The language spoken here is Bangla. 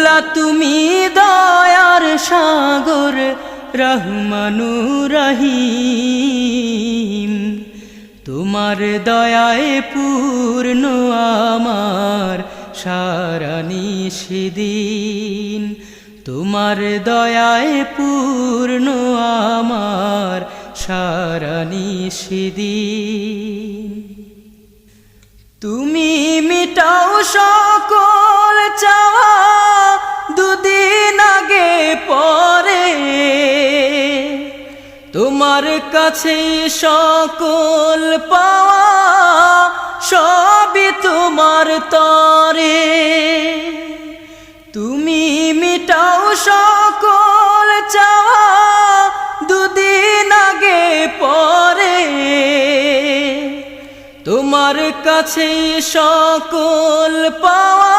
মৌলা তুমি দয়ার সাগর রহমানুর রহিম, তোমার দয়ায় পূর্ণ আমার সারা নিশিদিন, তোমার দয়ায় পূর্ণ আমার সারা নিশিদিন। তুমি মিটাও সকল চাওয়া দুদিন আগে পরে, তোমার কাছে সকল পাওয়া সবই তোমার তরে। তুমি মিটাও সকল চাওয়া দুদিন আগে পরে, তোমার কাছে সকল পাওয়া